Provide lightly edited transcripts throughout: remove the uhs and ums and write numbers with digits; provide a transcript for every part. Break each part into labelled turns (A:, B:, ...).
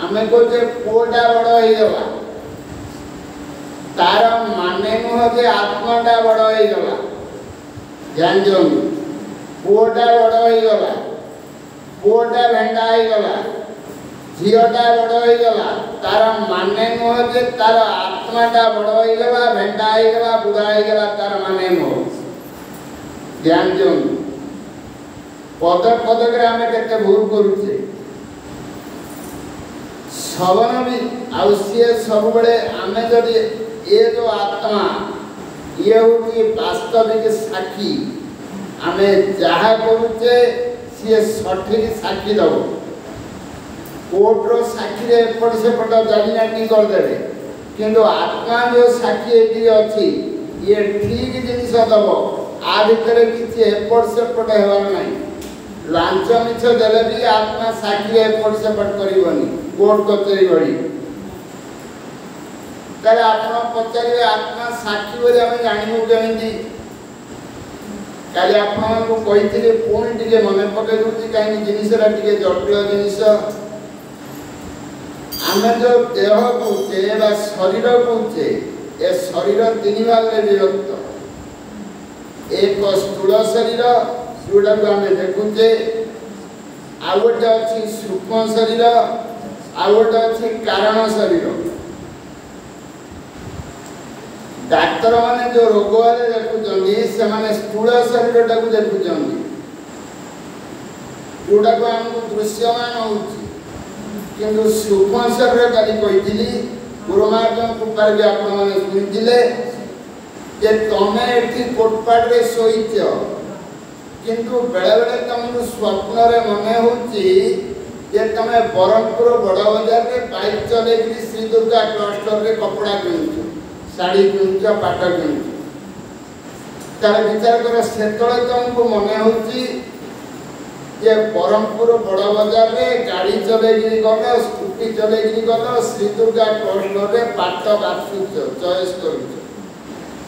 A: आमे कहते पुओटा बड़ हो गला तार माने नुह जे आत्माटा बड़ हो गला जान पुओटा बड़ हो गला पुओटा भेंडा हो गला झीटा बड़ हो गला तार माने नुह जे तार आत्माटा बड़ हो गला भेंडा हो गला बुढ़ा हो गला तार माने नुह ध्यान दियंतु पदक पदक रे आमे केते भूल करूछे सवन भी आवश्य सब बड़े आमे जदि ये जो आत्मा ये होती वास्तविक साक्षी आमे जहा करूचे सी सठिक साक्षी दब कोर्टर साक्षी रे एपट सेपट जानिनाटी कर देबे किंतु आत्मा जो साक्षी एटी अछि ये ठीक जिनिस दब आ भितर किछि एपट सेपट हेबार नाही लांच मिछ देले भी आत्मा साक्षी एपट सेपट करिवनी कोर्ट कचेरी बड़ी ताले आपण पचारे आत्मा साक्षी बोली हम जानिबो केमिति काली आपण को कहिथिले पुणी टिके मने पके दुची काई जिनिसरा टिके जटिल जिनिस आमे जो देह कहूचे बा शरीर कहूचे ए शरीर तीन भाग रे विभक्त एक स्थूल शरीर जोड़ा को आमे देखुचे आ गोटे अछि सूक्ष्म शरीर आ गोटे अछि कारण शरीर डाक्टर माने जो रोग वाले देखुचंदी से माने स्थूल शरीर टाको देखुचंदी जोड़ा को हमको दृश्यमान होउची किंतु सूक्ष्म शरीर काली कहिथिली गुरुमार्गन कृपार भी आपण माने सुनिथिले जे तमे एठी कोटपाट रे सोइछ किंतु बेले बेले तुमको स्वप्न रे मने होची जे तमे बरहमपुर बड़ बाजार रे बाइक चले कि श्री दुर्गा क्लस्टर रे कपड़ा किनुछ साड़ी किनुछ पाट किनुछ तार विचार कर सेतळे तुमको मने होची जे बरहमपुर बड़ बाजार रे गाड़ी चले कि गलो स्कूटी चले कि गलो श्री दुर्गा क्लस्टर रे पाट बाछुछ चॉइस करूछ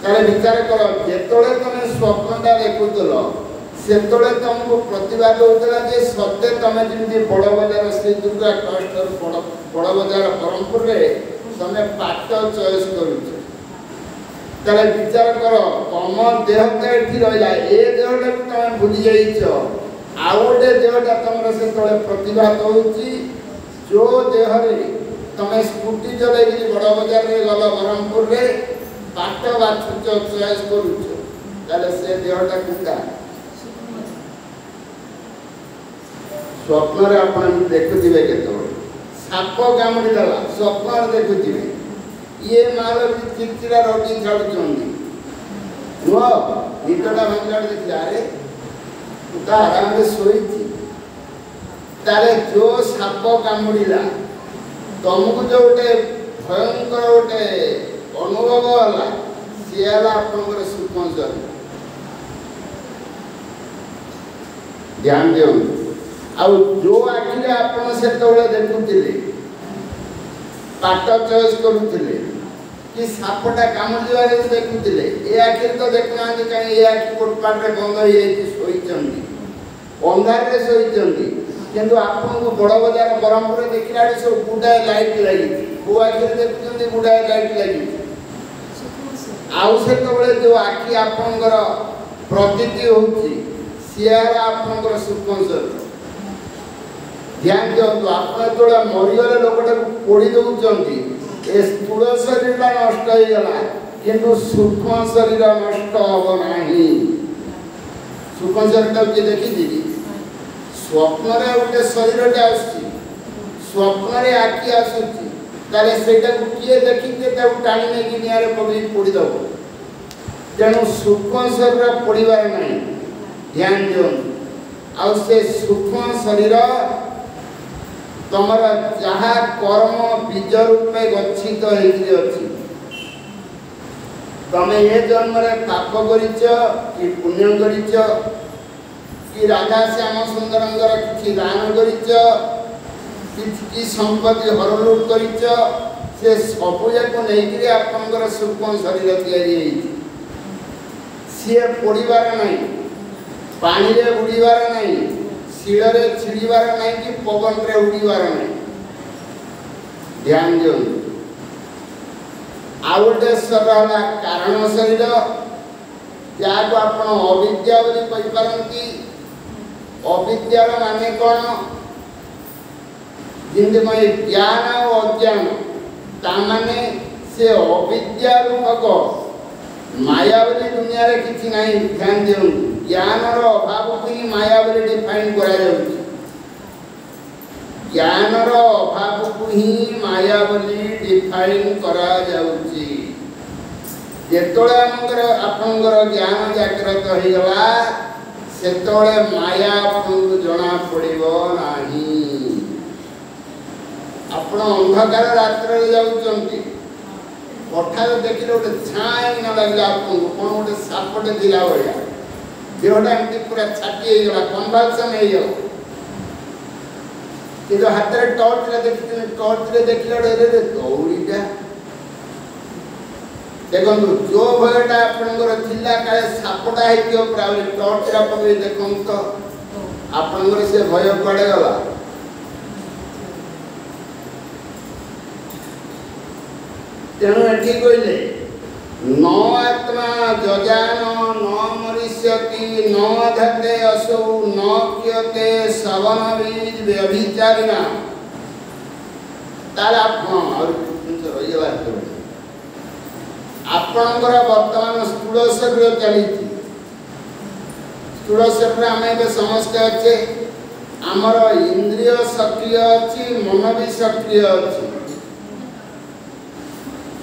A: तार विचार कर जेतळे तमे स्वप्नटा देखुतलो सेतळे तुमको प्रतिवाद होतला जे सत्य तमे जिंदी बड़ बाजार श्री दुर्गा क्लस्टर बड़ बाजार बरहमपुर रे तमे पाट चॉइस करूछ ताले विचार कर तम देहटा एठी रहला ए देहटा तमे भूली जाइछ आउटे देहटा तमर सेतळे प्रतिवाद होउची जो देह रे तमे स्कूटी चले कि बड़ बाजार रे गलो बरहमपुर रे पाट बाछुच चॉइस करूछ ताले से देहटा कुंडा स्वप्न रे आपण देखुथिबे केतोळे साप कामुडी दला स्वप्न रे देखुथिबे ये माल चिड़चिड़ा रोटी छाड़ुचंदी नो निटडा भंगाड़ देखला रे उता आराम रे सोईची ताले जो साप कामुडीला तुमको जो गोटे भयंकर गोटे अनुभव होला सियाला आपनकर सूक्ष्म शरीर ध्यान दियो आ जो आखिरे आपण सेतବେଳେ देखुथिले पाट चॉइस करूथिले कि सापटा कामुडी दिवारे देखुथिले ए आखिरे तो देखना कि काई ए आखि कोटपाट रे बंद होई जाई सोईचंदी अंधार रे सोईचंदी किंतु आपण को बड़ बाजार बरहमपुर रे देखिला रे सब गुडा लाइट लागि वो आखिरे देखुचंदी गुडा लाइट लागि आउ सेतବେଳେ जो आखि आपनकर प्रतीति होउची सियारा आपनकर सूक्ष्म ध्यान दियंतु आपण तोला मरिगले लोकटा पोड़ी दउचंती ए स्थूल शरीरटा नष्ट हो गला किंतु सूक्ष्म शरीर नष्ट हो नाही सूक्ष्म शरीरटा के देखि दिली स्वप्न रे उटे शरीरटा आसी स्वप्न रे आखि आसुची ताले सेटा को किए देखि के ता टाणी नै कि नियारे पगि पोड़ी दबो तेणु सूक्ष्म शरीर पोड़ीबार नाही ध्यान दियंतु आ से सूक्ष्म शरीर तमरा जहा कर्म बीज रूपे गच्छित हेकि अछि तमे ए जन्म रे पाप करिछ कि पुण्य करिछ कि राधा श्याम सुंदरंगर किछि दान करिछ कि संपत्ति हरलुट करिछ से सब जाक नै कि आपनकर सूक्ष्म शरीर तयारी हेछि से पड़ीबार नै पानी रे उड़ीबार नै शिल रे छिड़ीबार नै कि पवन रे उड़ीबार नै ध्यान दियंतु आउ गोटे स्वर है कारण शरीर जहाँ को आप अविद्या कही अविद्यार माने कौन जिंदगी ज्ञान और अज्ञान ताने से अविद्या रूपक माया बोली दुनिया रे किछि नहीं ध्यान दियंतु ज्ञान रो अभाव को ही माया बोली डिफाइन करा जाउछि ज्ञान रो अभाव को ही माया बोली डिफाइन करा जाउछि जेतोळे आपनकर ज्ञान जागृत हो गला सेतोळे माया आपनको जणा पड़िबो नाही आपण अंधकार रात्र जाउचंती पठार देखिले गोटे छाई न लगला आपको कौन गोटे सापटे दिला भया देहटा एमती पूरा छाटी हो गला कन्वर्सन हो गला कि हाथ में टॉर्च रे देखिले रे दौड़ीटा देखो जो भयटा आपनकर थिला काले सापटा हेतियो प्राय टॉर्च रा पकड़ी देखम तो आपनकर से भय पड़े गला तेणु एठी कहले न आत्मा जजान न मरिष्यति न धत्ते असौ न क्यते सवन बीज व्यभिचारिणा ताला और रही गला आपणकर वर्तमान स्थूल शरीर चली स्थूल शरीर आम ए समस्त अच्छे आमर इंद्रिय सक्रिय अच्छी मन भी सक्रिय अच्छी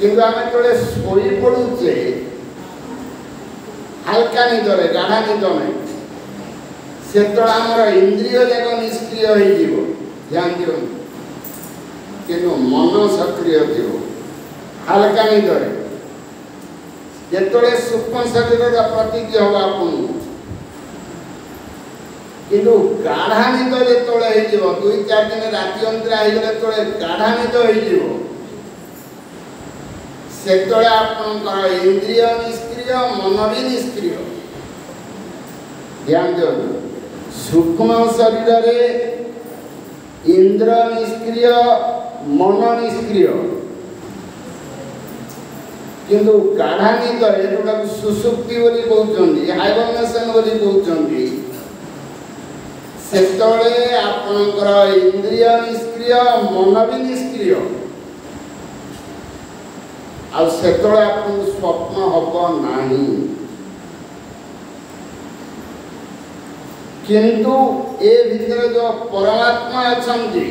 A: किंतु आम जो शोई पड़ुचे हल्का निदरे गाढ़ा निद नहीं से आमर इंद्रिय जाक निष्क्रिय हो ध्यान दियो किंतु मन सक्रिय थी हल्का निदरे जेतोले सूक्ष्म शरीर का प्रतीक होगा आपन किंतु गाढ़ा निद जेतोले हे जीव 2-4 दिन राति अंतरा हे गले तोले गाढ़ा निद हे जीव सेतोले आपनकर इंद्रिय निष्क्रिय मन भी निष्क्रिय ध्यान दियो सूक्ष्म शरीर रे इंद्र निष्क्रिय मन निष्क्रिय किंतु गाढ़ा निद जोटा सुसुप्ति बोली कहते हाइबरनेशन बोली कहते सेतोले आपनकर इंद्रिय निष्क्रिय मन भी निष्क्रिय आ सेतोले आपन स्वप्न हबो नाही किंतु ए भीतर जो परमात्मा अछंती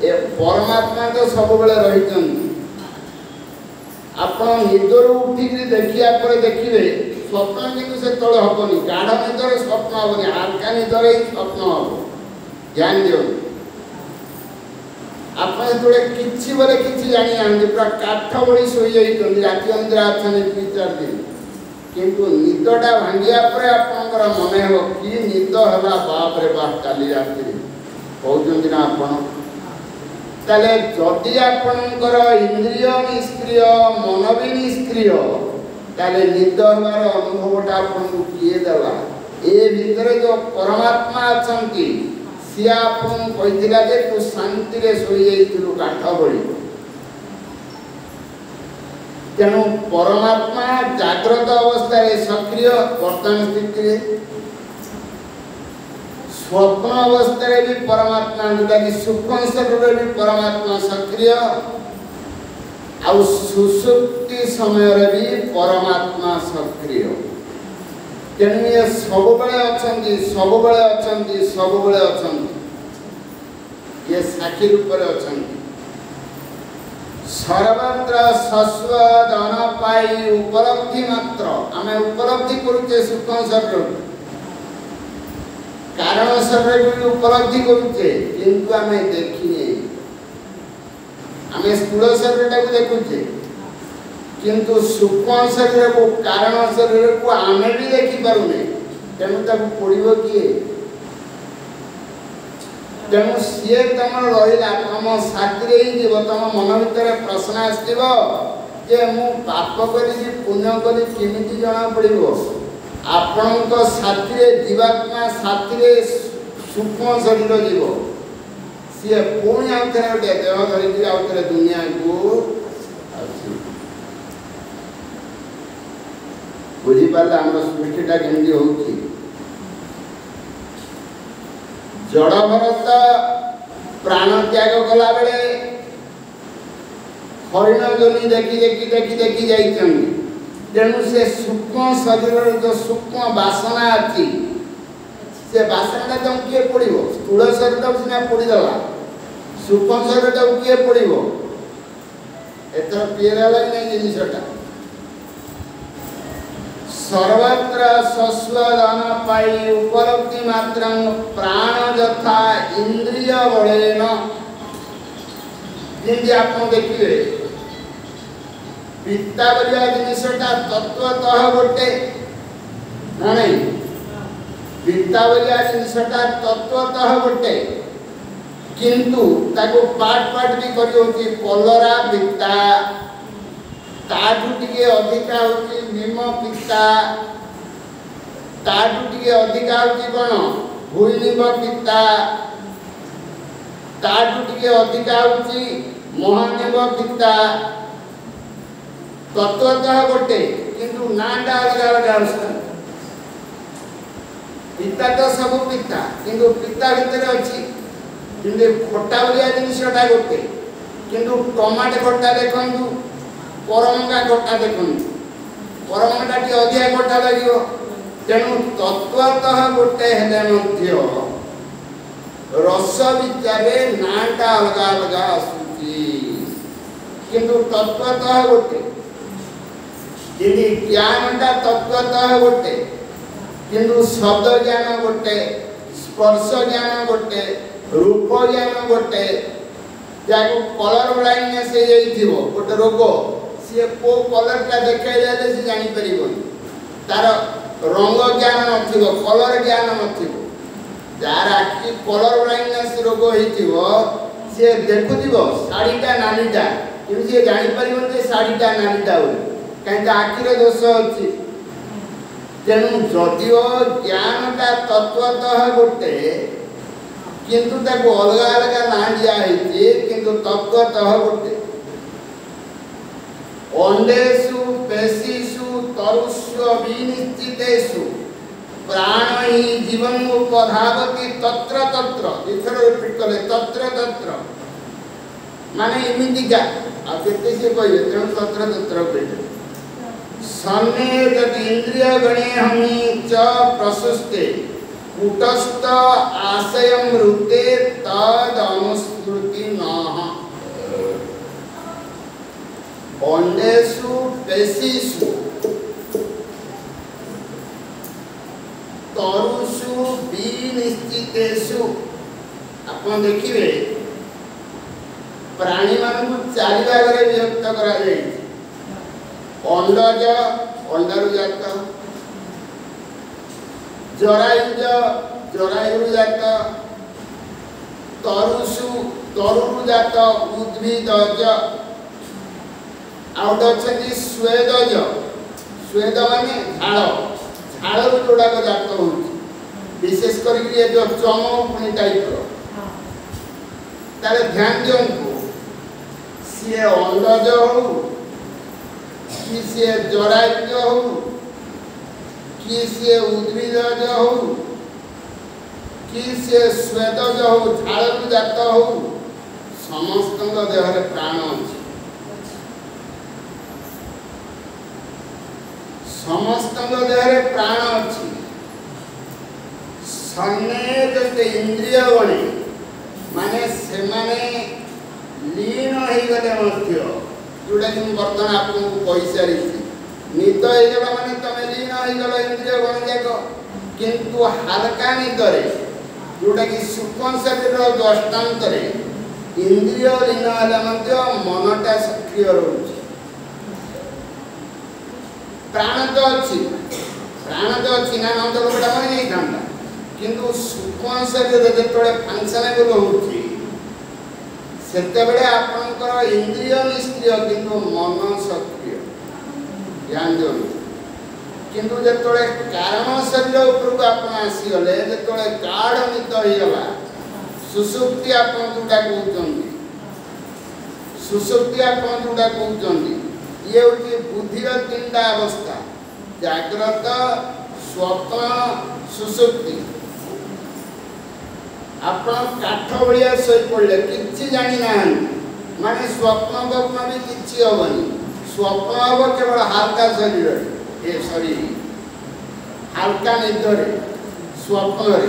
A: ए परमात्मा तो सब बेले रहिचंती आपण निदर उठिक देखिया पर देखिले स्वप्न किंतु से तले हबनी गाढ़ निदर स्वप्न हबनी हल्का निदर ही स्वप्न हबो ध्यान दियो आपण तोले किछि बोले किछि जानि आंदे पूरा काठ बळी सोई जाई तंदी राति अंदर आछने 2-4 दिन किंतु निदटा भांगिया पर आपनकर मने हो कि निद हला बाप रे बाप काली राति कहउजंती ना आपण ताले जदि आपनकर इंद्रिय निष्क्रिय मन भी निष्क्रिय ताले निद हमार अनुभवटा आपनको किए देला ए भीतर जो परमात्मा अछंती सी आपन कहितिला जे तू शांति रे सोई जाइतिलु काठ बळी तेणु परमात्मा जागृत अवस्था रे सक्रिय वर्तमान स्थिति रे स्वप्न अवस्था रे भी परमात्मा जोटा कि सूक्ष्म शरीर भी परमात्मा सक्रिय आ सुसुप्ति समय रे भी परमात्मा सक्रिय तेणु ये सब बेले अछंती सब बेले अछंती सब बेले अछंती ये साक्षी रूप रे अछंती सर्वत्र सस्व धन पाई उपलब्धि मात्र आमे उपलब्धि करूचे सूक्ष्म शरीर कारण शरीर भी उपलब्धि करूचे किंतु आमे देखिने आमे स्थूल शरीर को देखुचे किंतु सूक्ष्म शरीर को कारण शरीर को आमे भी देखि पारुने तेणु ताकू पड़िबो किए तेणु सी तुम रहा तुम साथी जीव तुम मन भर प्रश्न आसो जे मु पाप करी पुण्य करी केमी जना पड़ो आपण साथी जीवात्मा साथी सूक्ष्म शरीर जीव सी पुणी आउ थे गोटे देह धरिकी आउ थे दुनिया को बुझीपारे आम सृष्टिटा केमती हो जड़ भरत प्राण त्याग कला बेले हरिण जोनी देखी देखी देखी देखी जाइछन तेणु से सूक्ष्म शरीर जो सूक्ष्म वासना अच्छी से वासना तो किए पड़ो स्थूल शरीर तो सीना पड़ीदेला सूक्ष्म शरीर तो किए पड़ो एथर क्लीयर है नहीं जिनटा सर्वत्र शश्वदान पाई उपलब्धि मात्र प्राण यथा इंद्रिय बलेन जमी आप देखिए पिता बोलिया जिनटा तत्वतः गोटे ना नहीं पिता बोलिया जिनटा तत्वतः गोटे किंतु ताको पार्ट पार्ट भी करी कलरा पिता ताठू टिके अधिका होची निम पिता ताठू टिके अधिका होची कोन भूनिम पिता ताठू टिके अधिका होची महानिम पिता तत्वतः गोटे किंतु नाटा अलग अलग आउछ पिता तो सब पिता किंतु पिता भितर अछि किंतु खट्टा बोलिया जिनिसटा गोटे किंतु टमाटो खट्टा देखंतु परमंगा खट्टा देखंतु परमंगा टी अधिक खट्टा लागियो तेणु तत्वतः गोटे हेले मध्य रस विचारे नाटा अलग अलग आसुची किंतु तत्वतः गोटे यदि ज्ञानटा तत्वतः गोटे किंतु शब्द ज्ञान गोटे स्पर्श ज्ञान गोटे रूप ज्ञान गोटे जाको कलर ब्लाइंडनेस हो जाइथिबो गोटे रोग सी को कलरटा देखाई देले से जानि परिबोनी तार रंग ज्ञान नथिबो कलर ज्ञान नथिबो जार आखि कलर ब्लाइंडनेस रोग होइथिबो से देखुथिबो साड़ीटा नालीटा किंतु से जानि परिबोनी जे साड़ीटा नालीटा हो काहे आखिरे दोष अछि तेणु जदिओ ज्ञानटा तत्वतः गोटे किंतु ताको अलग अलग ना दिया है किंतु तत्वतः गोटे अंडेषु पेशीषु तरुष्व विनिश्चितेषु प्राण ही जीवन उपधावति तत्र तत्र इथर रिपीट कले तत्र तत्र माने इमितिका आ केते से कहले तेणु तत्र तत्र कहले सन्ने तत् इंद्रिय गणे हमी च प्रशस्ते कूटस्थ आशयम रुते तद अनुस्मृति नः अंडेषु पेशीषु तरुषु विनिश्चितेषु आपण देखिबे प्राणी मानकु चारि भागरे विभक्त करा जाय अंडज अंडारु जात जरायुज जरायुरु जात तरुषु तरुरु जात उद्भिदज आउट अछि स्वेदज स्वेद माने झाड़ झाड़ू जोड़ा को जात हो विशेष करके ये जो चमो टाइप रो ताले ध्यान दियंतु सी अंडज हो कि सी जरायुज हो कि सी उद्भिदज हो कि सी स्वेदज हो झाड़ू जात हो समस्त देह रे प्राण अछि समस्त देह रे प्राण अछि सन्ने जते इंद्रिय बने माने से माने लीन हो गले मध्य जोड़ा कि वर्तमान आपको पैसा रही निद हो गला माने तमे लीन हो गला इंद्रिय बन जाको किंतु हल्का निद रे जोड़ा कि सूक्ष्म शरीर दृष्टांत रे इंद्रिय लीन होला मध्य मनटा सक्रिय रहउछि प्राण तो अच्छी ना नंद लोकटा मन नहीं थांता किंतु सूक्ष्म शरीर जेतबे फंक्शनेबल होउछि सेते बेले आपनकर इंद्रिय निष्क्रिय किंतु मन सक्रिय ध्यान दियो किंतु जेतबे कारण शरीर ऊपर को आपन आसी गले जेतबे गाढ़ निद होई गला सुसुप्ति आपण जोटा कहउचंदी सुसुप्ति आपण जोटा कहउचंदी ये होची बुद्धिर तीनटा अवस्था जाग्रत स्वप्न सुसुप्ति आपण काठ भलिया सोई पड़ले किछि जानि ना माने स्वप्न बप्न भी किछि होबनी स्वप्न हो केवल हल्का शरीर ए शरीर हल्का निद्रे स्वप्न रे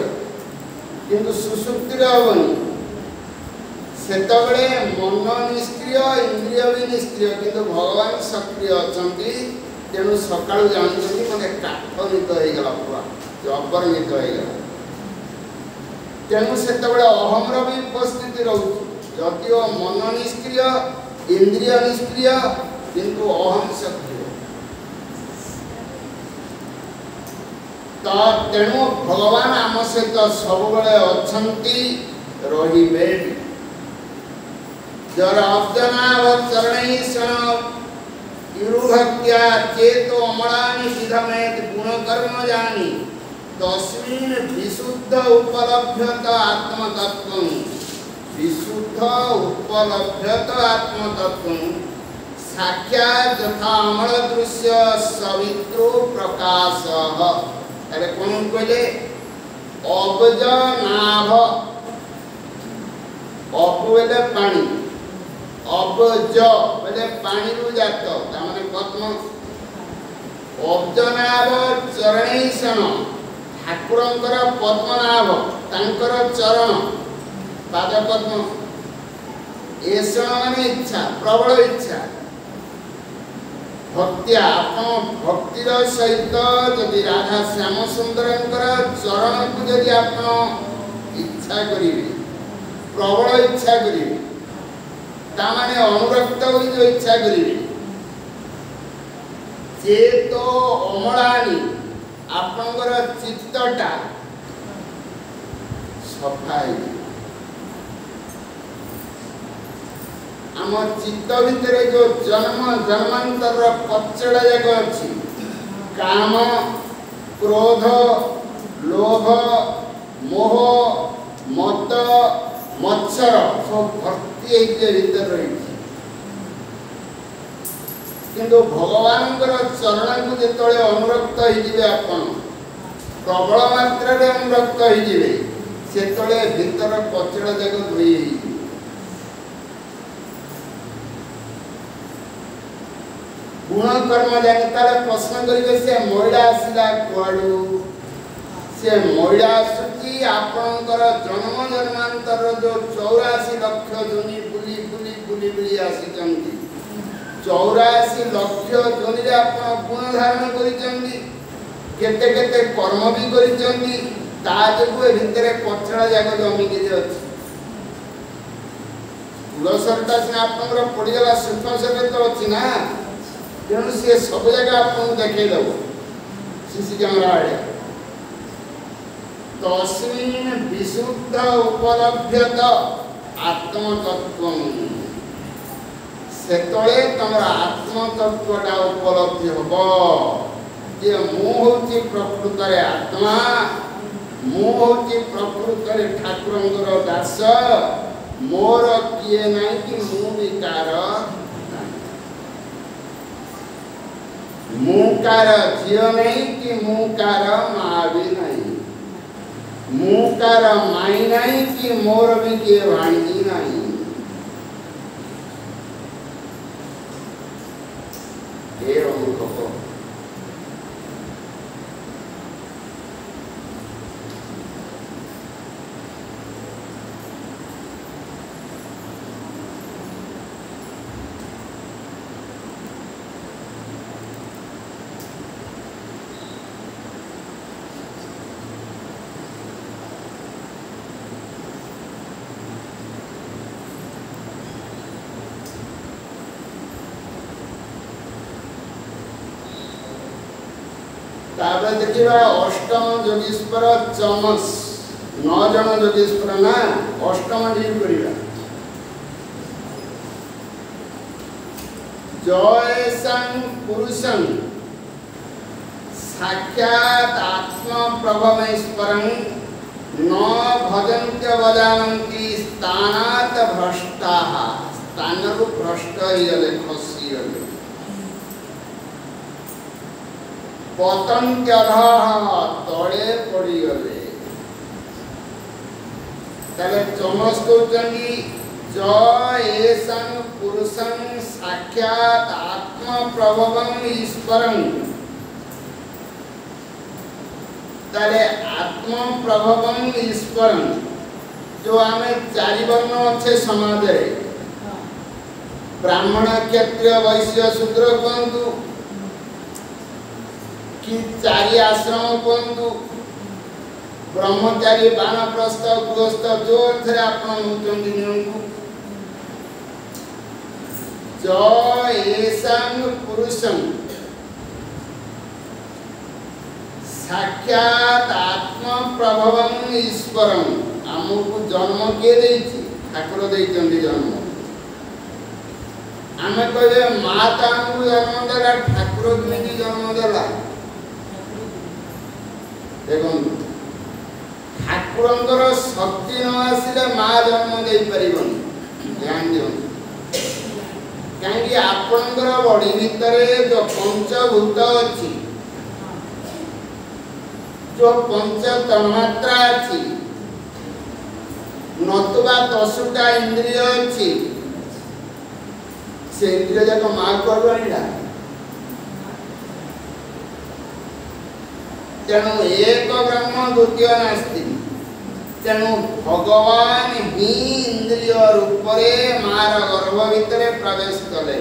A: किंतु सुसुप्ति रे होबनी सेतबेले मन निष्क्रिय इंद्रिय भी निष्क्रिय किंतु भगवान सक्रिय अछंती तेणु सकाळु जानिछंती मने काठ निद हो गला पूरा जबर निद हो गला तेणु सेतबेले अहम रो भी उपस्थिति रहउ जदिओ मन निष्क्रिय इंद्रिय निष्क्रिय किंतु अहम सक्रिय तो तेणु भगवान आम सहित सब बेले अछंती रहिबे जर अब्जनावचरणै शरण इरुभक्त्या चेतो अमलानि सिधमेत गुणकर्म जानि तस्मिन् विशुद्ध उपलभ्यत आत्मतत्त्वं विशुद्ध उपलभ्यत आत्मतत्त्वं साक्षात् यथा अमल दृश्य सवित्रो प्रकाशः अरे कोन कहले अब्जनाभ अबवेले पानी अबज बोले पानी रु जात तामाने पद्म अब्जनाभ चरणैषण ठाकुरंकर पद्मनाभ तांकर चरण पाद पद्म एषण माने इच्छा प्रबल इच्छा भक्तिया आपण भक्तिर सहित यदि राधा श्याम सुंदरंकर चरण को यदि आपण इच्छा करिवे प्रबल इच्छा करिवे तामाने अनुरक्त होई जो इच्छा करिवे चेतो अमलानी आपनकर चित्तटा सफाई आम चित्त भितर जो जन्म जन्मांतर पचड़ा जाक अच्छी काम क्रोध लोभ मोह मद मत्सर सब भर्ती भीतर रही किंतु भगवान चरण को जो अनुरक्त हो आपण प्रबल मात्रा अनुरक्त हो से भीतर पचड़ा जाक धोई गुण कर्म जाने प्रश्न करेंगे से महिला आसला कुआड़ू से महिला आसुची आपणकर जन्म जन्मांतर जो 84 लक्ष जोनि बुली बुली बुली बुली आसीचंती 84 लक्ष जोनि रे आपण गुण धारण करिचंती केते केते कर्म भी करिचंती ता जगु भितरे पछड़ा जाग जमी के अछि तुलसरता से आपनकर पड़ी गला सूक्ष्म शरीर तो अछि ना तेणु सी सब जगह आपको देखे देव सीसी कैमरा आड़े तस्मिन् विशुद्ध उपलभ्यत आत्मतत्त्वं सेतळे तमर आत्मतत्त्वटा उपलब्धि हबो जे मु होची प्रकृत रे आत्मा मु होची प्रकृत रे ठाकुरंकर दास मोर किए नाही कि मु विकार मुकार झियो नहीं कि मुकार माँ भी नहीं मुकार माई नहीं कि मोर भी किए भाणी नहीं ये अनुभव ताबे देखिबा अष्टम योगीश्वर चमस 9 जन योगीश्वर ना अष्टम डील करिबा जयसं पुरुषं साक्षात आत्म प्रभमेश्वरं न भजन्त्य वदानन्ति स्थानात् भ्रष्टाः स्थानरु भ्रष्ट हिगले खसी गले पतन्त्यधः तले पड़ी गले तले चमस कहउचंदी ज एसं पुरुषं साक्षात आत्म प्रभवं ईश्वरं तले आत्म प्रभवं ईश्वरं जो आमे चारि वर्ण अच्छे समाज रे ब्राह्मण क्षत्रिय वैश्य शूद्र बंधु कि चारि आश्रम बंधु ब्रह्मचारी बानप्रस्थ गृहस्थ जो थे आपण होचंदी नियमକୁ ज एसं पुरुषं साक्षात आत्म प्रभवं ईश्वरं हमको जन्म के देछि ठाकुर देइचंदी जन्म आमे कहले माता को जन्म देला ठाकुर केमि जन्म देला देखो ठाकुरंकर शक्ति न आसिले माँ जन्म दे परिबनी ध्यान दियो कहीं आपणकर बॉडी भितर जो पंचभूत अच्छी जो पंच तन्मात्रा अच्छी नतुबा 10टा इंद्रिय अच्छी से इंद्रिय जाक माँ को आनिला तेणु एक ब्रह्म द्वितीय नास्ति तेणु भगवान ही इंद्रिय रूप मार गर्भ भितर प्रवेश कले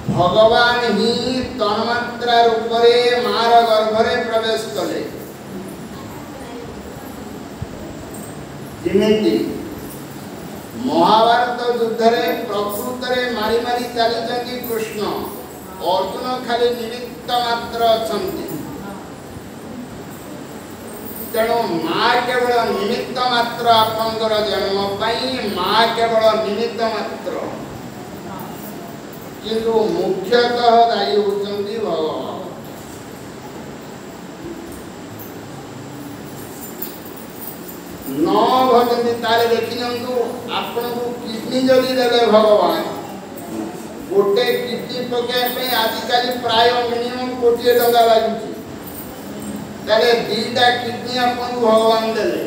A: भगवान ही तन्मात्रा रूप मार गर्भ रे प्रवेश कले जिमिति महाभारत युद्ध रे प्रकृत रे मारी मारी चली कृष्ण अर्जुन खाली निमित्त मात्र अछंती तेणु माँ केवल निमित्त मात्र आपंकर जन्म पाई माँ केवल निमित्त मात्र किंतु मुख्यतः दायी होचंदी भगवान न भजन्ति तारे देखिनंतु आपन को किडनी जदी देले भगवान गोटे किडनी पके पे आजिकाली प्राय मिनिमम 1 कोटी टका लागुची ताले दीटा किडनी आपन को भगवान देले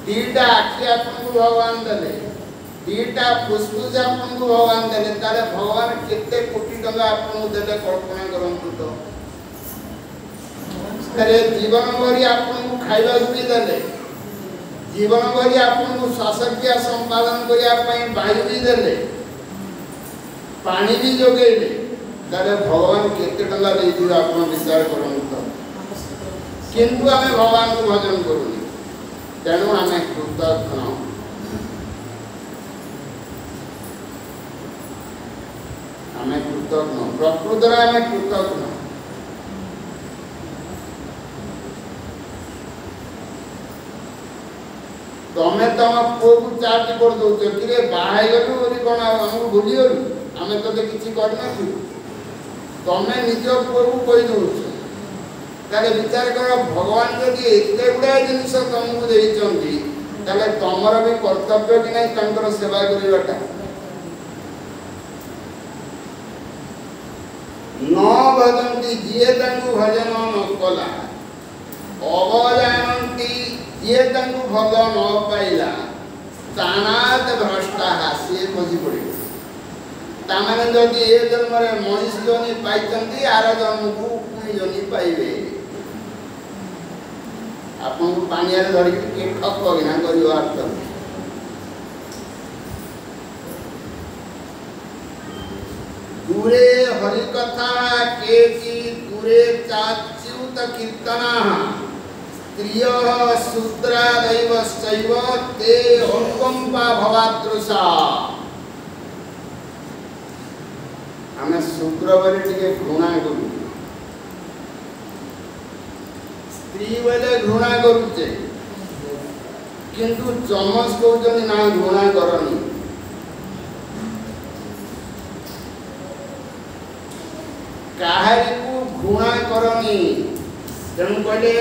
A: दीटा आखि आपन को भगवान देले दीटा फुसफुस आपन को भगवान देले ताले भगवान केते कोटी टका आपन को देले कल्पना करंतु तो ताले जीवन भरी आपन को खाइबा भी देले जीवन भरी आपन को श्वासक्रिया संपादन करिया पई वायु भी देले पानी भी जोगेले ताले भगवान केते टका दे दियो आपन विचार करंतु किंतु आमे भगवान को भजन करूनी तेणु आमे कृतज्ञ आमे कृतज्ञ प्रकृत रे आमे कृतज्ञ तमे तम पुओ को चार्ज कर दो कि बाहाई गलु बोली कोन हमहु भूली गलु आमे तो किछि करना थी तमे निज पुओ को कहि दउछ ताले विचार करो भगवान यदि एते गुडा जिनिस तुमको देइचंदी ताले तमर भी कर्तव्य कि नहीं तंकर सेवा करिवाटा न भजन्ति जिए तंगु भजन न कला अवजानन्ति जिए तंगु भग न पाइला तानात भ्रष्टा हासिए खोजी पड़े तामाने जदि ए जन्म रे मनुष्य जनी पाइचंदी आर जन्म को पुनी जनी पाइबे आपन को पानी रे धरि के ठक बिना करियो अर्थ दूरे हरि कथा के की दूरे चाच्युत कीर्तना स्त्रिय शूद्रा दैवश्चैव ते अनुकंपा भवातृषा हमें शूद्र बरे टिके घृणा करू स्त्री बेले घृणा करूचे किंतु चमस कहउचनी ना घृणा करनी काहारी को घृणा करनी तेणु कहले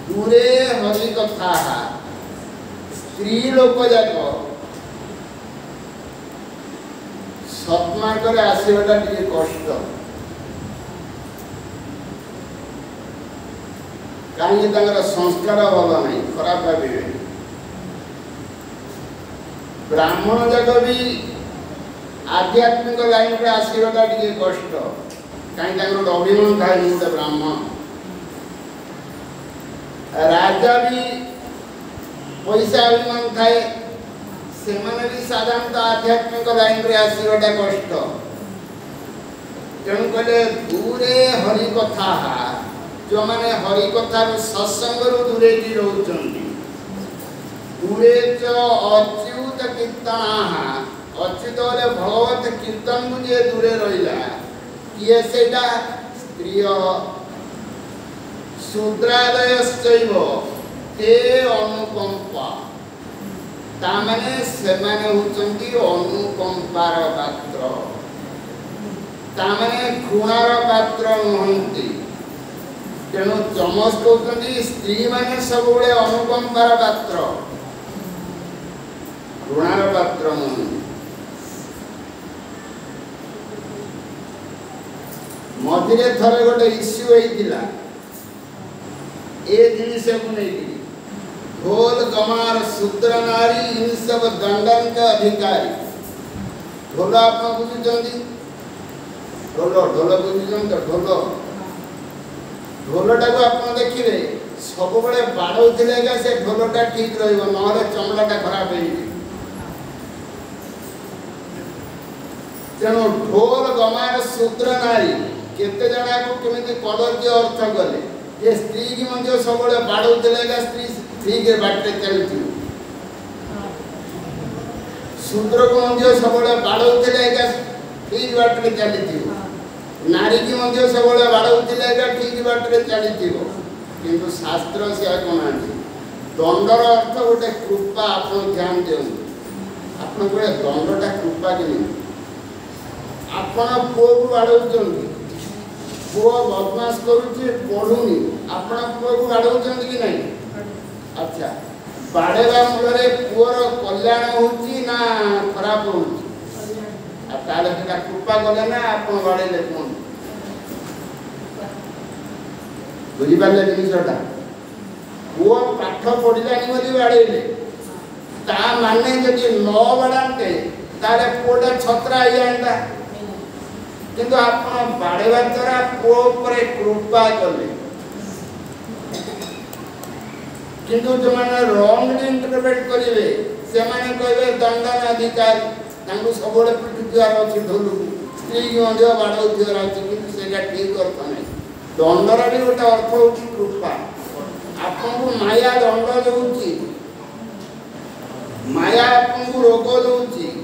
A: दूरे हरि कथा स्त्री लोक जाक सत्मार्ग आसवाटा टे कष्ट कहीं संस्कार भल नहीं खराब भावे ब्राह्मण जाक भी आध्यात्मिक लाइन पे आसवाटा टे कष्ट कहीं अभिमान था गोटे ब्राह्मण राजा भी पैसा अभिमान थाए से भी साधारणतः आध्यात्मिक लाइन रे आसवाटा कष्ट तेणु कहले दूरे हरि कथा जो माने हरि कथा सत्संग दूरे रोचंती दूरे च अच्युत कीर्तन अच्युत बोले भगवत कीर्तन को जे दूरे रहिला किए सेटा स्त्रिय शूद्रादयश्चैव ते अनुकंपा तामाने सेमाने होचंती अनुकंपार पात्र तामाने घृणार पात्र नहंती तेणु चमस कहते स्त्री माने सब अनुकंपार पात्र घृणार पात्र नहंती मझे थरे गोटे इश्यू होता ए जिनिस को नहीं ढोल गमार शूद्र नारी इन सब दंडन का अधिकारी ढोल आप बुझुंट ढोल ढोल बुझुंट ढोल ढोलटा को आप देखिए सब बड़े बाड़े से ढोलटा ठीक रहा चमड़ाटा खराब हो तेणु ढोल गमार शूद्र नारी केते जना को केमिति कदर्य अर्थ गले ये स्त्री की मंजो सब बड़े बाड़े स्त्री स्त्री के बाटे चलती शूद्र को मंजो सब बड़े बाड़े ठीक बाटे चलती नारी की मंजो सब बड़े बाड़े ठीक बाटे चलती किंतु शास्त्र से कहना दंडर अर्थ गोटे कृपा आप ध्यान दिखाते आप दंडटा कृपा कि आपण पुओ को बाड़े पुओ बदमाश करुचे पढ़ुनी आपण पुओ को बाड़ौचंत कि नहीं अच्छा बाड़ेवा मूल पुओर कल्याण होची ना खराब होची आ ताले सेटा कृपा कले ना आपण बाड़ेले कोन बुझी पाले जिनिसटा पुओ पाठ पढ़िलानी बोली बाड़ेले ता माने जदि न बाड़ाते ताले पुओटा छत्रा आइ जांता किंतु आप बाड़ेवा द्वारा पुओ पर कृपा कले किंतु जो माने रॉन्गली इंटरप्रेट करिवे से माने कहबे दंडन अधिकारी तांको सबोले पिटु द्वार अछि ढोलु स्त्री की मध्य बाड़ो द्वार अछि किंतु सेटा ठीक अर्थ नै दंडर भी गोटे अर्थ होछि कृपा आपको माया दंड देउछि माया आपको रोग देउछि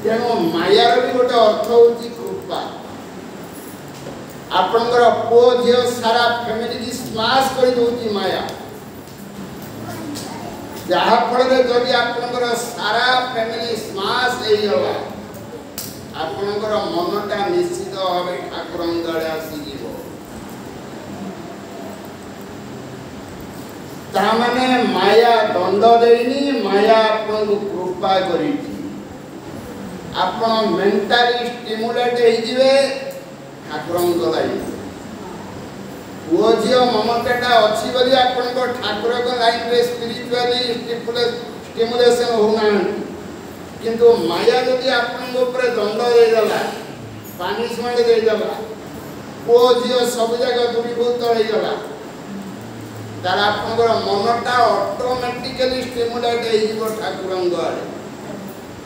A: तेणु मायार भी गोटे अर्थ होची कृपा आपनकर पुओ झियो सारा फैमिली की स्माश कर दोची माया जहा फल जदि आपनकर सारा फैमिली स्माश हे होला आपनकर मनटा निश्चित भावे ठाकुर दळे आसी जीवो ता माने माया दंड देनी माया आपन कृपा करिछि आपण मेंटली स्टिमुलेट होइजिवे ठाकुरंक लाइन पुओ झियो ममताटा अछि बोली आपण को ठाकुर को लाइन रे स्पिरिचुअली स्टिमुलेशन होना किंतु माया जदि आपण ऊपर दंड दे देला पनिशमेंट दे देला पुओ झियो सब जगह दूरीभूत हो गला तार आपण मनटा ऑटोमेटिकली स्टिमुलेट होइजिवो ठाकुरंक आड़े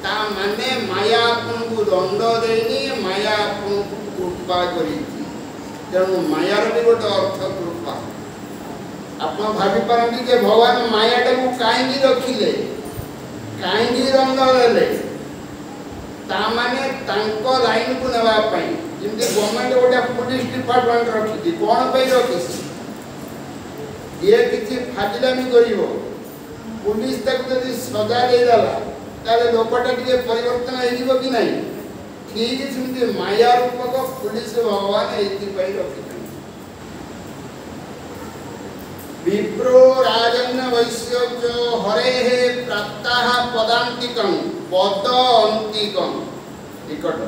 A: ता माने माया आपको दंड देनी माया आपको कृपा करी तेणु मायार भी गोटे अर्थ कृपा आप भावी पारती कि भगवान मायाटा को कहीं रखिले कहीं दंड देले ता माने तांको लाइन को नेबा पई जेंति गवर्नमेंट गोटे पुलिस डिपार्टमेंट रखी कौन पे रखी ये किसी फाजिलामी करिवो पुलिस तक यदि सजा दे देला ताले लोकटा टिके परिवर्तन हेजिवो कि नहीं ठीक सेमती माया रूपक पुलिस भगवान एथि पई रखी विप्रो राजन्य वैश्य च हरेः प्राप्ताः पदान्तिकं पदान्तिकं निकट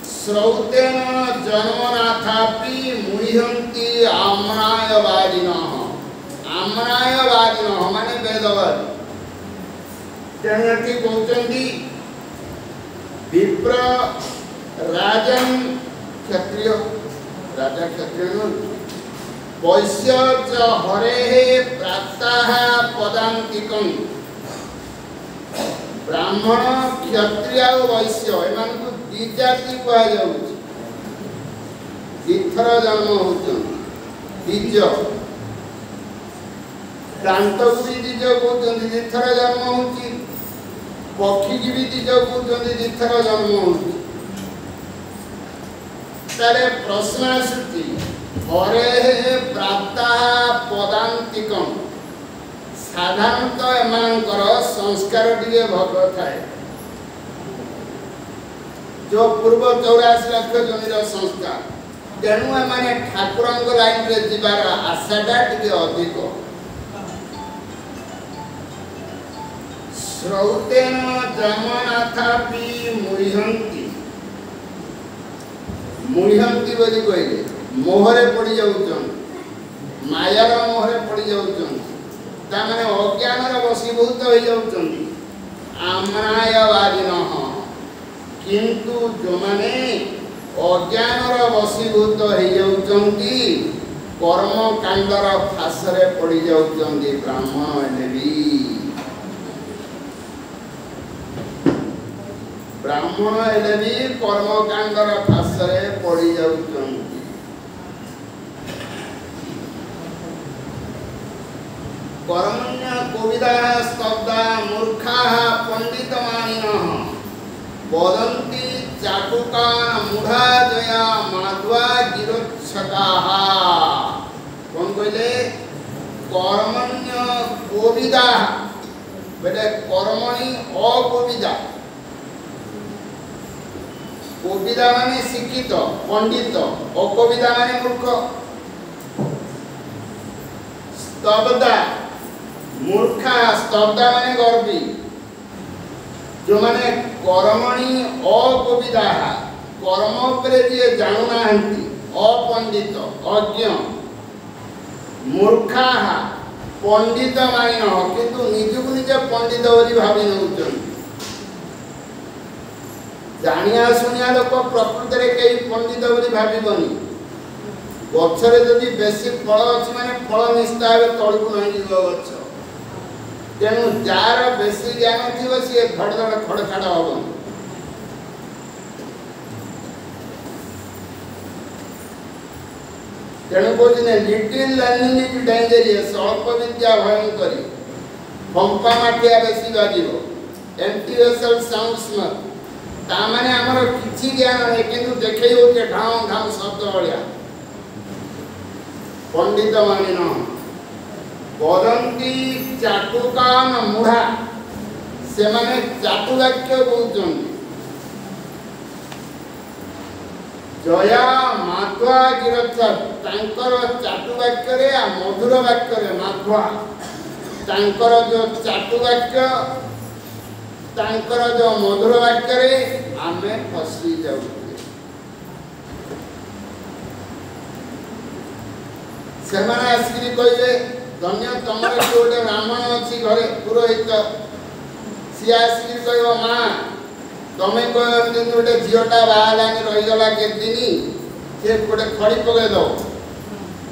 A: श्रौतेन जन्मनाथापि मुह्यन्ति आम्नायवादिनः माने वेदवादी तेणुठी कहते विप्र राजन क्षत्रिय राजा क्षत्रिय वैश्य च हरेः प्राप्ताः पदान्तिकं ब्राह्मण क्षत्रिय और वैश्य एमानकु दी जाति कहा जाउछि तीर्थर जन्म होउछन द्विज प्रांत को भी द्विज कहते तीर्थर जन्म होउछि पक्षी की भी द्विज कहते तीर्थर जन्म होउछि तारे प्रश्न आसुछि हरेः प्राप्ताः पदान्तिकं साधारणतः एमानकर संस्कार टिके भग थाए जो पूर्व 84 लाख जमीर संस्कार तेणु एमाने ठाकुरंग लाइन रे जीवार आशाटा टिके अधिक श्रौतेन जमनाथापि मुह्यन्ति बोली कहले मोहरे पड़ी जाउछन मायार मोहरे पड़ी जाउछन तामाने अज्ञानर वशीभूत हो जाउछन्ति आम्नायवादिनः किंतु जो माने अज्ञानर वशीभूत हो जाउछन्ति कर्म कांडर फासरे पड़ी जाउछन्ति ब्राह्मण हेले भी कर्म कांडर फासरे पड़ी जाउछन्ति कर्मण्य कोविदाः स्तब्धा मूर्खाः पंडितमानिनः वदन्ति चाटुकान् मूढा जया माध्वा गिरोच्छकाः कौन कहले कर्मण्य कोविदाः बेटे कर्मणि अकोविदा कोविदा माने शिक्षित पंडित अकोविदा माने मूर्ख स्तब्धा मूर्खा स्तब्धा माने गर्वी जो माने कर्मणि अकोविदा कर्म उपरे जे जानु नाहंती अपंडित अज्ञ मूर्खा पंडित मानिन किंतु निजକୁ निजे पंडित बोली भाबी नउछन जानिया सुनिया लोक प्रकृति रे कई पंडित बोली भाबीबनी गछरे जदि बेसी फल अछि माने फल निष्ठा हे तळकु नहि जीव गछ तेणु जार बेसी ज्ञान थी सी धड़ धड़ खड़खाड़ हम तेणु कहते लिटिल लर्निंग इज डेंजरियस अल्प विद्या भयंकरी पंपा माठिया बेसी बाजिब एंटीवेसल साउंड स्मथ तामाने हमर किछि ज्ञान नै किंतु देखै हो के ढाउ ढाउ शब्द बढिया पंडित मानिन वदन्ति चाटुकान मूढ़ा से माने चाटुवाक्य कहउछन जया माध्वा गिरथ तांकर चाटुवाक्य रे आ मधुर वाक्य रे माध्वा तांकर जो चाटुवाक्य तांकर जो मधुर वाक्य रे आमे फसी जाउ सेमाने आसिकी कहले धन्य तमर गोटे ब्राह्मण अछि घरे पुरोहित सी आसिकी कहबो मां तमे कहते गोटे झियोटा बाहालानी रही गला के दिनी से गोटे खड़ी पके दो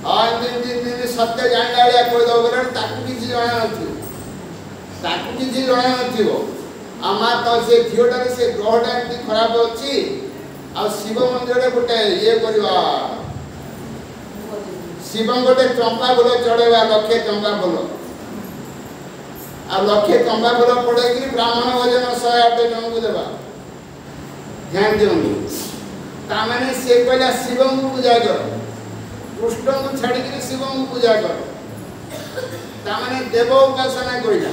A: आ दिन सत्य जानलालिया कह दो बोले ताकू किछि जणा नथिबो आमा तो से झियोटा से ग्रहटा एंती खराब अछि आ शिव मंदिर रे गोटे ये करबा शिवं गोटे चंपा फूल चढ़ेवा लक्षे चंपा फूल आ लक्षे चंपा फूल पड़े ब्राह्मण भोजन 108 जन को देवा ध्यान दियनु तामाने से कहला शिवं को पूजा कर कृष्ण को छाड़ी के शिवं को पूजा कर तामाने देव उपासना करिला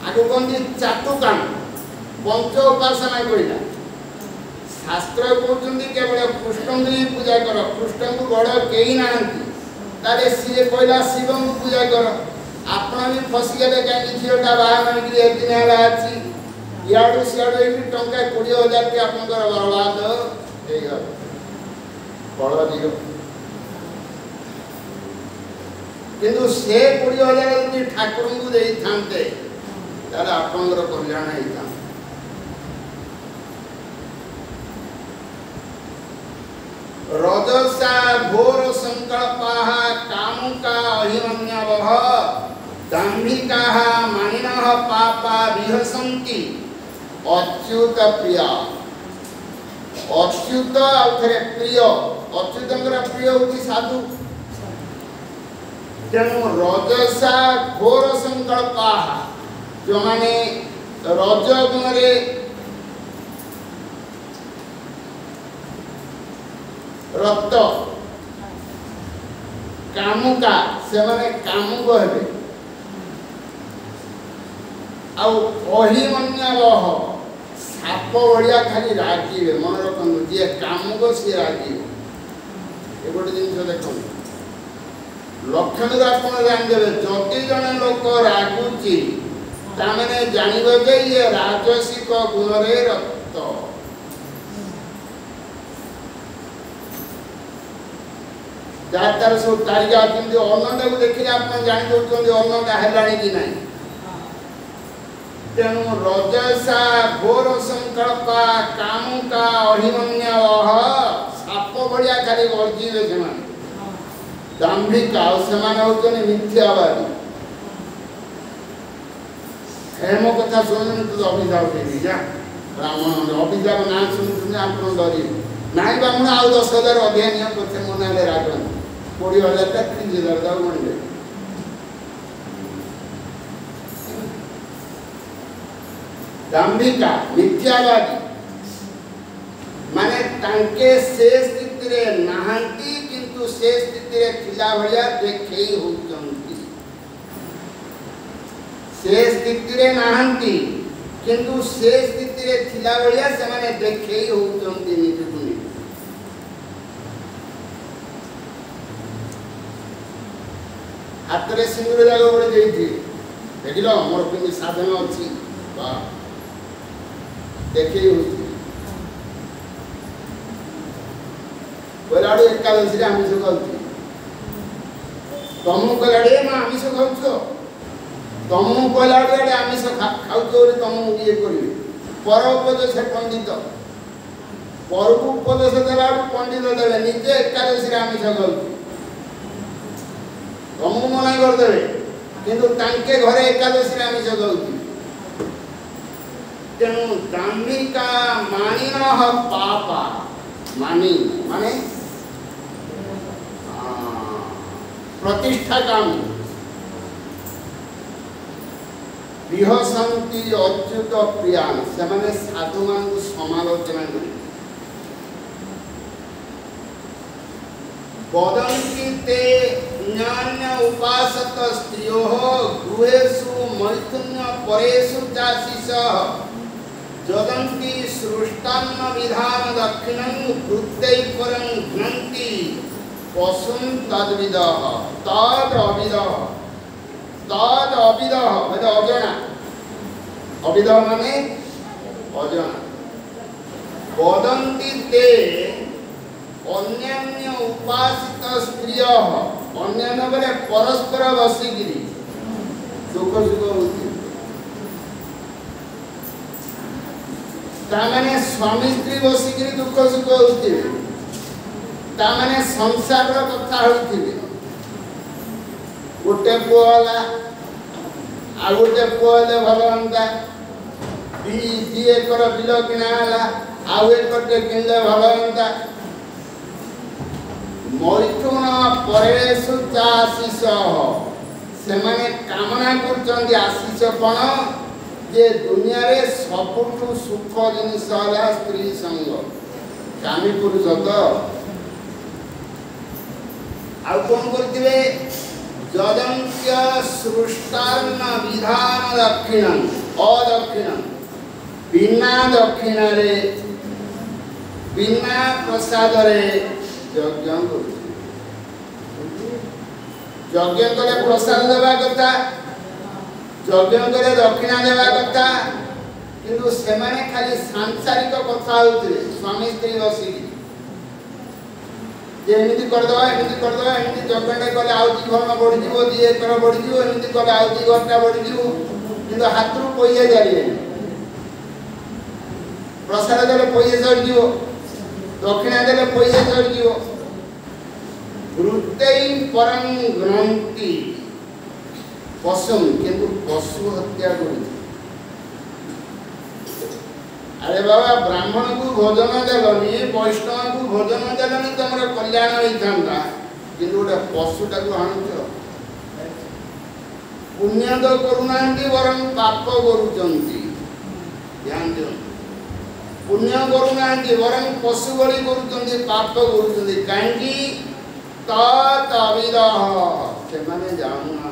A: आगो कोंदी चाटुकान पंच उपासना करिला शास्त्र कहते केवल कृष्ण को ही पूजा कर कृष्ण को बड़ कई ना तारे सीए कहला शिव को पूजा कर आपण भी फसी गले कहीं झीलटा बाहर मानिक दिन है इाड़ू सियाड़ू ये टंका 20,000 के आप बर्बाद किंतु से 20,000 यदि ठाकुर को दे थांते ताले आपनकर कल्याण होता रजसा घोर संकल्पाः कामुका अहिमन्यवः दाम्भिकाः मानिनः पापा विहसन्ति अच्युत प्रिया अच्युत आउथरे प्रिय अच्युतंकर प्रिय होती साधु तेणु रजसा घोर संकल्पाः जो माने रजगुण रे रक्त कामुका से माने कामुक हेबे आउ अहिमन्यवः साप भलिया खाली रागिबे मन रखन जे कामुक से रागिबे ए गोटे जिनिस देखो लक्षण आपण जान देबे जति जने लोक रागुची तामने जानिबे जे ये राजसिक गुण रे रक्त जातर सो तारिका किंतु अन्नटा को देखिले आपण जानि दोछन अन्नटा हेलाणी कि नाही तेणु रजसा घोर संकल्पा कामुका अहिमन्यवः साप भलिया खाली वर्जीवे सेमाने दाम्भिका सेमाने होतने मिथ्यावादी हेम कथा सुनन तो अभिशाप दे जा ब्राह्मण अभिशाप ना सुन आपण डरी नाई बामण आउ 10,000 अध्ययन नियम करते मनाले रागन 20,000 टा 30,000 दाउ मनले दाम्भिका मिथ्यावादी माने तांके से स्थिति रे नाहंती किंतु से स्थिति रे थिला भलिया देखै होचंती से स्थिति रे नाहंती किंतु से स्थिति रे थिला भलिया से माने देखै होचंती निजुनी हाथ रे सिंदूर जाग बड़े देथि देखिलो मोर किंतु साधन अछि बा देखै होची कोलाडू एकादशी रे आमिष खाउची तमु कोलाडे मा आमिष खाउछो तमु कोलाडे रे आमिष खाउछो रे तमु ये करिवे पर उपदेश पंडित पर उपदेश देलाडू पंडित देले निजे एकादशी रे आमिष खाउची तमु मना कर देबे किंतु तांके घरे एकादशी रे आमिष खाउची तेणु दाम्भिका मानिनः पापा मानी माने प्रतिष्ठा काम विहसन्ति अच्युत प्रियान से माने साधु मान को समालोचना करी वदन्ति ते ज्ञान उपासत स्त्रियोः गृहेषु मैथुन्य परेषु चाशिषः जदन्ति सृष्टान्न विधान दक्षिणं वृत्तै परं घ्नन्ति पशुं तद्विदः तद् अविदः माने अजना अविदः माने अजना वदन्ति ते अन्यान्य उपासित स्त्रियः अन्यान्य बोले परस्पर बसिगिरी दुख सुख होती तामाने स्वामी स्त्री बसिगिरी दुख सुख होती तामाने संसार रो कथा होती गोटे पुआला आ गोटे पुआले भगवंता दी एकर बिल किनाला आ एकटे किनले भगवंता मैथुन परेषु चाशिष से माने कामना करचंदी आशिष कोन जे दुनिया रे सबुठु सुख जिनिस होला स्त्री संग कामी पुरुष तो आ कोन करथिबे जदंत्य सृष्टान्न विधान दक्षिणं अदक्षिणं बिना दक्षिण रे बिना प्रसाद रे यज्ञ यज्ञ करे प्रसाद देवा कथा यज्ञ करे दक्षिणा देवा कथा किंतु से माने खाली सांसारिक कथा होते स्वामी स्त्री बसी जे एमिति कर दवा एमिति जगंडे कले आउती घरमा बढ़ी जीवो दी एकर बढ़ी जीवो एमिति कले आउती घरटा बढ़ी जीवो किंतु हाथरू पइया जालिए प्रसाद देले पइया चढ़ जीवो दक्षिणा देले पइया चढ़ जीवो वृत्तै परं ग्रंथि पशुम किंतु पशु हत्या करी अरे बाबा ब्राह्मण को भोजन देलनी वैष्णव को भोजन देलनी तुमर कल्याण होइथांता किंतु गोटे पशुटा को आनुछ पुण्य तो करुनांती वरं पाप करूचंती ध्यान दियो पुण्य करुनांती वरं पशु बलि करूचंती पाप करूचंती काहेकि तविदः से माने जानुना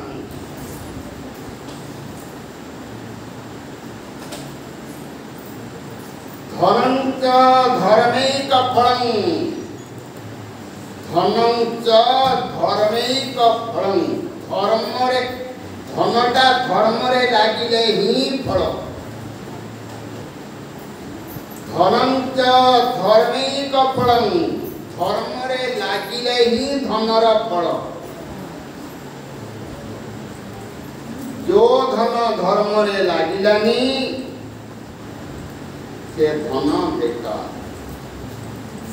A: धनं च धर्मैक फलं धनं च धर्मैक फलं धर्म रे धनटा धर्म रे लागिले ही फल धनं च धर्मैक फलं धर्म रे लागिले ही धनर फल जो धन धर्म रे लागिलानी से धन बेकार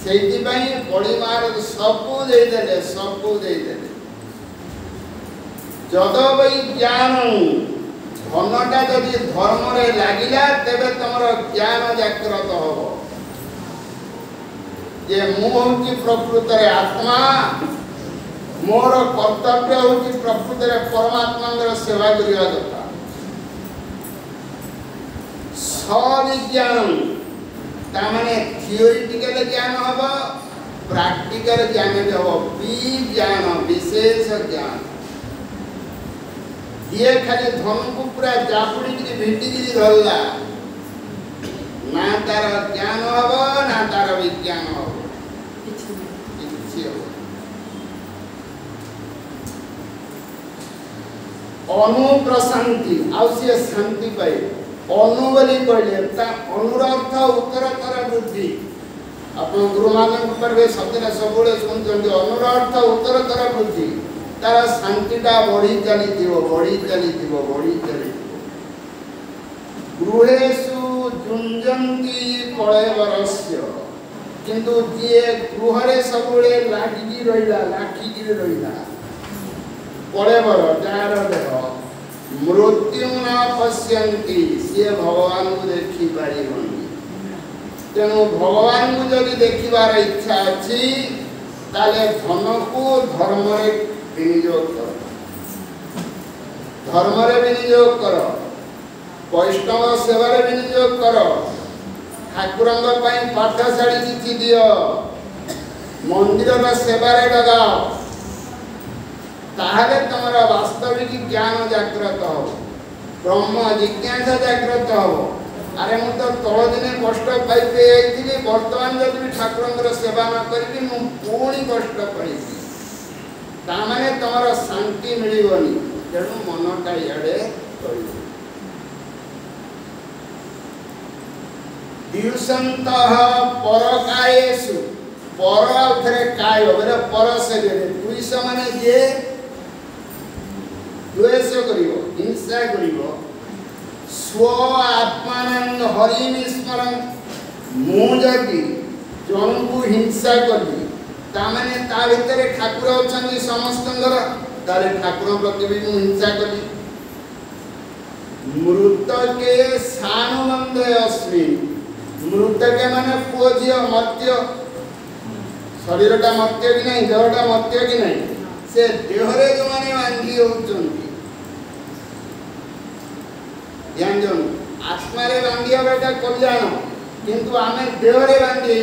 A: सेति पई परिवार सबु दे देले जद वै ज्ञान धनटा जदि धर्म रे लागिला तेबे तमरो ज्ञान जागृत होबो जे मु होची प्रकृत रे आत्मा मोर कर्तव्य होची प्रकृत रे परमात्मा सेवा करिया कथा सविज्ञान तामाने थियोरिटिकल ज्ञान हबो प्रैक्टिकल ज्ञान हबो विज्ञान विशेष ज्ञान ये खाली धन को पूरा जापुड़ी की भिटी की धरला ना तार ज्ञान हबो ना तार विज्ञान हबो किछि हबो अनुप्रशांति आवश्य शांति पाए अनु बोली कहले ता अनुर अर्थ उत्तरतर वृद्धि अपन गुरुमान ऊपर वे सबदिन सबुले सुनचंदी अनुर अर्थ उत्तरतर वृद्धि तार शांतिटा बढ़ी चली गृहेषु जुंजंती कलेवरस्य किंतु जे गृहरे सबुले लागी रहिला कलेवर जार देह मृत्यु न पश्यन्ति से भगवान को देखि पारिबनी तेणु भगवान को जदि देखिबार इच्छा अछि ताले धन को धर्म रे विनियोग कर वैष्णव सेवा रे विनियोग कर ठाकुरंग पई पाठशाली किछि दियो मंदिर रे सेवा रे लगाओ ताहले तमरा वास्तविक ज्ञान जागृत हो ब्रह्म जिज्ञासा जागृत हो अरे मु तो तळ दिने कष्ट पाइते आइथिली वर्तमान जदि ठाकुरंगर सेवा न करबी मु पूर्ण कष्ट पाइबी ता माने तमरा शांति मिलिबनी तेणु मनटा याडे करियो दिवसंतः परकायेषु पर अथरे काय बरे पर शरीर दुई समान जे द्वेष करिवो हिंसा करिवो स्व आत्मानंद हरि स्मरण मु जदि जन को हिंसा करी ता माने ता भितरे ठाकुर अछंती समस्तंगर तारे ठाकुर प्रति भी मु हिंसा करी मृतके सानुबंधे अस्मि मृतके माने पुओ मर्त्य शरीरटा मर्त्य कि नहीं देहटा मर्त्य कि नहीं से देहरे जो माने बांधी होचंती ध्यान दो आत्मा रे बांधी बेटा कल्याण किंतु आमे देह रे बांधी